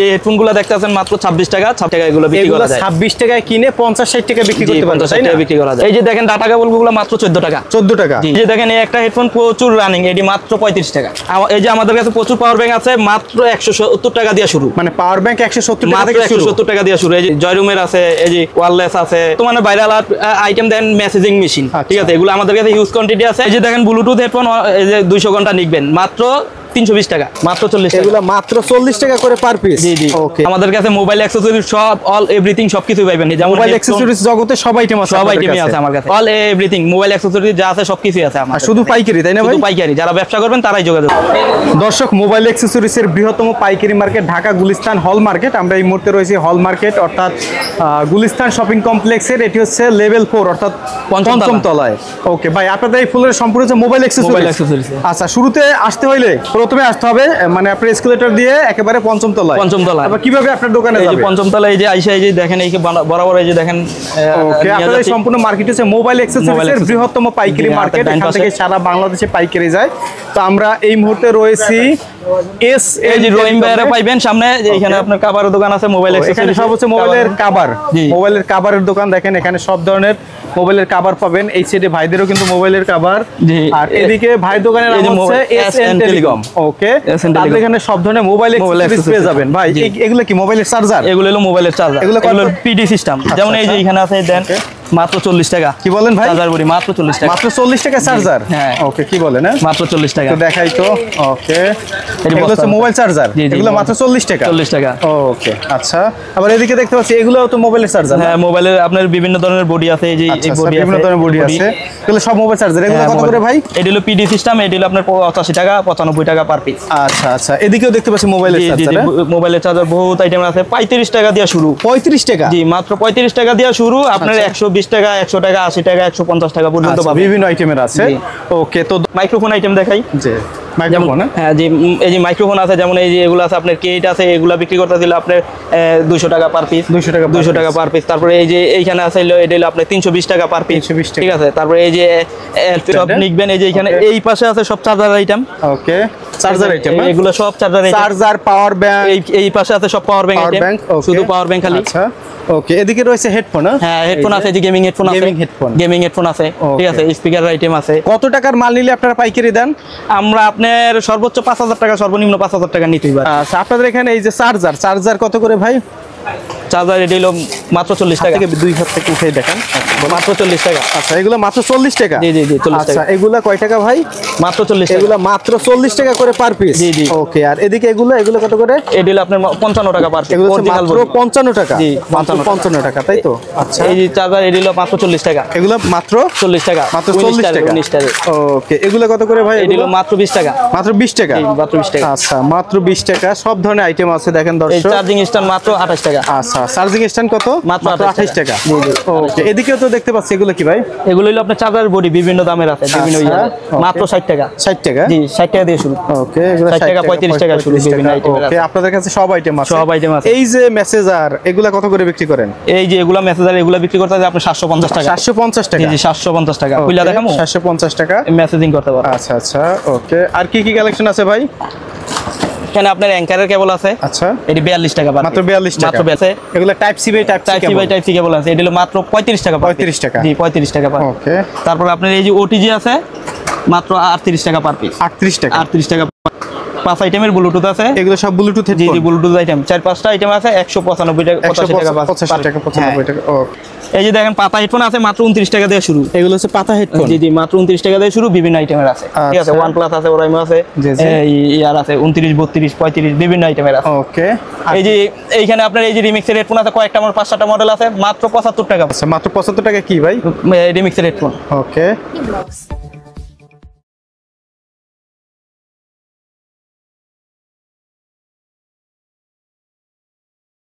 এই হেডফোনগুলো দেখতেছেন মাত্র 26 টাকা, 26 টাকা এগুলো বিক্রি করা যায়। 26 টাকায় কিনে 50-60 টাকা বিক্রি করতে পারবেন, 50 টাকা বিক্রি করা যায়। এই যে দেখেন ডাটা কেবলগুলো মাত্র 14 টাকা। 14 টাকা। এই যে দেখেন এই একটা হেডফোন প্রচুর রানিং, এটি মাত্র 35 টাকা। এই যে আমাদের কাছে প্রচুর পাওয়ার ব্যাংক আছে, মাত্র 170 টাকা দিয়ে শুরু। মানে পাওয়ার ব্যাংক 170 টাকা থেকে শুরু। 170 টাকা দিয়ে শুরু। এই যে জয়রুমের আছে, এই যে ওয়্যারলেস আছে, তো মানে ভাইরাল আইটেম দেন, মেসেজিং মেশিন, ঠিক আছে, এগুলো আমাদের কাছে হিউজ কোয়ান্টিটি আছে। এই যে দেখেন ব্লুটুথ হেডফোন, এই যে 200 ঘন্টা নিবেন মাত্র 320 টাকা, মাত্র 40 টাকা। এগুলো মাত্র 40 টাকা করে পার পিস। জি জি, ওকে। আমাদের কাছে মোবাইল অ্যাকসেসরিজ সব অল এভরিথিং সবকিছু পাবেন। যেমন মোবাইল অ্যাকসেসরিজ জগতে সব আইটেম আছে, সব আইটেমই আছে আমার কাছে, অল এভরিথিং মোবাইল অ্যাকসেসরিজ যা আছে সবকিছুই আছে আমার। শুধু পাইকারি তাই না ভাই? শুধু পাইকারি, যারা ব্যবসা করবেন তারাই যোগাযোগ। দর্শক, মোবাইল অ্যাকসেসরিজের বৃহত্তম পাইকারি মার্কেট ঢাকা গুলিস্তান হল মার্কেট। আমরা এই মুহূর্তে রয়েছি হল মার্কেট, অর্থাৎ গুলিস্তান শপিং কমপ্লেক্সের। এটি হচ্ছে লেভেল 4 অর্থাৎ পঞ্চম তলায়। ওকে ভাই, আপনাদের এই ফুলের সম্পূর্ণ হচ্ছে মোবাইল অ্যাকসেসরিজ। আচ্ছা, শুরুতে আসতে হইলে প্রথমে আসতে হবে মানে আপনার এসকেলেটর দিয়ে একেবারে পঞ্চম তলায়। আবার কিভাবে আপনার দোকানে যাবে? এই যে পঞ্চম তলায়, এই যে আইসা, এই যে দেখেন এই বরাবর, এই যে দেখেন। ওকে, আপনাদের সম্পূর্ণ মার্কেট হচ্ছে মোবাইল অ্যাকসেসরিজের বৃহত্তম পাইকারি মার্কেট। এখান থেকে সারা বাংলাদেশে পাইকারি যায়। তো আমরা এই মুহূর্তে রয়েছি এই যে রহিম ভাইরা পাইবেন সামনে, এখানে আপনার কাভারের দোকান আছে, মোবাইল এখানে সব হচ্ছে মোবাইলের কাভার, মোবাইলের কাভারের দোকান। দেখেন এখানে সব ধরনের মোবাইলের কাভার পাবেন। এই সাইডে ভাইদেরও কিন্তু মোবাইলের কাভার, আর এদিকে ভাই দোকানের নাম হচ্ছে এসএন টেলিকম। ওকে, তাহলে এখানে সব ধরনের মোবাইল অ্যাকসেসরিজ পেয়ে যাবেন। ভাই এগুলো কি মোবাইলের চার্জার? এগুলো হলো মোবাইলের চার্জার, এগুলো পিডি সিস্টেম। যেমন এই যে এখানে আছে, দেন মাত্র 40 টাকা। কি বলেন ভাই? চার্জার বডি মাত্র 40 টাকা। মাত্র 40 টাকা চার্জার? হ্যাঁ। ওকে, কি বলেন? হ্যাঁ, মাত্র 40 টাকা। তো দেখাই তো। ওকে, এগুলো হচ্ছে মোবাইল চার্জার, এগুলো মাত্র 40 টাকা। 40 টাকা। ওকে, আচ্ছা। আবার এদিকে দেখতে পাচ্ছি এগুলোও তো মোবাইলের চার্জার। হ্যাঁ, মোবাইলের আপনার বিভিন্ন ধরনের বডি আছে, এই যে এই বডি, বিভিন্ন ধরনের বডি আছে, এগুলো সব মোবাইল চার্জার। এগুলো কত করে ভাই? এটা হলো পিডি সিস্টেম, এটা হলো আপনার 85 টাকা, 95 টাকা পার পিস। আচ্ছা আচ্ছা, এদিকেও দেখতে পাচ্ছি মোবাইলের চার্জার। মোবাইলের চার্জার বহুত আইটেম আছে। 35 টাকা দিয়ে শুরু। 35 টাকা? জি, মাত্র 35 টাকা দিয়ে শুরু। আপনার 120 টাকা, 100 টাকা, 80 টাকা, 150 টাকা পর্যন্ত পাবেন। বিভিন্ন আইটেমের আছে। ওকে, তো মাইক্রোফোন আইটেম দেখাই। জি, মাইক্রোফোন। হ্যাঁ জি, এই যে মাইক্রোফোন আছে, যেমন এই যে এগুলো আছে আপনার কেট আছে, এগুলো বিক্রি করতে দিলে আপনার 200 টাকা পার পিস। 200 টাকা পার পিস। তারপরে এই যে এইখানে আছে, এটা হলো আপনার 320 টাকা পার পিস। ঠিক আছে। তারপরে এই যে সব নিকবেন, এই যে এখানে এই পাশে আছে সব চার্জার আইটেম। ওকে, চার্জার আইটেম, এগুলো সব charger item. Charger, power bank, এই পাশে আছে সব পাওয়ার ব্যাংক আইটেম, শুধু পাওয়ার ব্যাংক খালি। আচ্ছা, ওকে। এদিকে রয়েছে হেডফোন। হ্যাঁ, হেডফোন আছে, যে গেমিং হেডফোন আছে, গেমিং হেডফোন আছে, ঠিক আছে। স্পিকার আইটেম আছে। কত টাকার মাল নিলে আপনারা পাইকারি দেন? আমরা আপনার সর্বোচ্চ 5000 টাকা, সর্বনিম্ন 5000 টাকা নিতেই পারি। আচ্ছা, আপনাদের এখানে এই যে চার্জার কত করে ভাই? চার্জার এটা হলো মাত্র 40 টাকা। দুই হাত থেকে উঠে দেখেন, মাত্র 40 টাকা। আচ্ছা, এগুলো মাত্র 40 টাকা? জি জি জি, 40 টাকা। আচ্ছা, এগুলা কয় টাকা ভাই? মাত্র 40 টাকা। এগুলা মাত্র 40 টাকা করে পার পিস? জি জি। ওকে, আর এদিকে এগুলো কত করে? এটা হলো আপনার 55 টাকা পার পিস। এগুলো মাত্র 55 টাকা? জি, 55 টাকা, তাই তো? আচ্ছা, এই যে চার্জার এটা হলো মাত্র 40 টাকা। এগুলো মাত্র 40 টাকা। মাত্র 40 টাকা। ওকে, এগুলো কত করে ভাই? এটা হলো মাত্র 20 টাকা। মাত্র 20 টাকা? জি, মাত্র 20 টাকা। আচ্ছা, মাত্র 20 টাকা। সব ধরনের আইটেম আছে, দেখেন দর্শক। এই চার্জিং স্ট্যান্ড মাত্র 28 টাকা। আচ্ছা, চার্জিং স্ট্যান্ড কত? মাত্র 28 টাকা। জি জি। ওকে, এদিকেও তো দেখতে পাচ্ছি, এগুলো কি ভাই? এগুলো হলো আপনার চার্জার বডি, বিভিন্ন দামের আছে, বিভিন্ন মাত্র 60 টাকা। 60 টাকা? জি, 60 টাকা দিয়ে শুরু। ওকে, এগুলো 60 টাকা, 35 টাকা শুরু, বিভিন্ন আইটেমের আছে। ওকে, আপনাদের কাছে সব আইটেম আছে? সব আইটেম আছে। এই যে মেসেজার, এগুলা কত করে বিক্রি করেন? এই যে এগুলা মেসেজার, এগুলা বিক্রি করতে আপনি 750 টাকা। 750 টাকা? জি, 750 টাকা। কইলা দেখামু? 750 টাকা মেসেজিং করতে পারবেন। আচ্ছা আচ্ছা, ওকে। আর কি কি কালেকশন আছে ভাই? এখানে আপনার অ্যাঙ্কারের কেবল আছে। আচ্ছা, এটি 42 টাকা মাত্র 42 টাকা? মাত্র আছে। এগুলো type C by type C cable আছে, এটি হলো মাত্র 35 টাকা। 35 টাকা? জি, 35 টাকা পার। ওকে। তারপর আপনার এই যে ওটিজি আছে, মাত্র 38 টাকা পার পিস। 38 টাকা? 38 টাকা। 5 আইটেমের ব্লুটুথ আছে। এগুলো সব ব্লুটুথ হেডফোন? জি জি, ব্লুটুথ আইটেম 4-5টা আইটেম আছে, 195 টাকা, 85 টাকা, 85 টাকা, 95 টাকা। ওকে। এই যে দেখেন পাতা হেডফোন আছে, মাত্র 29 টাকা দিয়ে শুরু। এগুলো হচ্ছে পাতা হেডফোন? জি জি, মাত্র 29 টাকা দিয়ে শুরু, বিভিন্ন আইটেমের আছে, ঠিক আছে। OnePlus আছে, ওরাইমো আছে, ইয়ার আছে 29, 32, 35, বিভিন্ন আইটেমের আছে। ওকে। এই যে এইখানে আপনার এই যে রিমিক্সের হেডফোন আছে, কয়েকটা আমার 5-6টা মডেল আছে, মাত্র 75 টাকা। আচ্ছা, মাত্র 75 টাকা কি ভাই? রিমিক্সের হেডফোন। ওকে।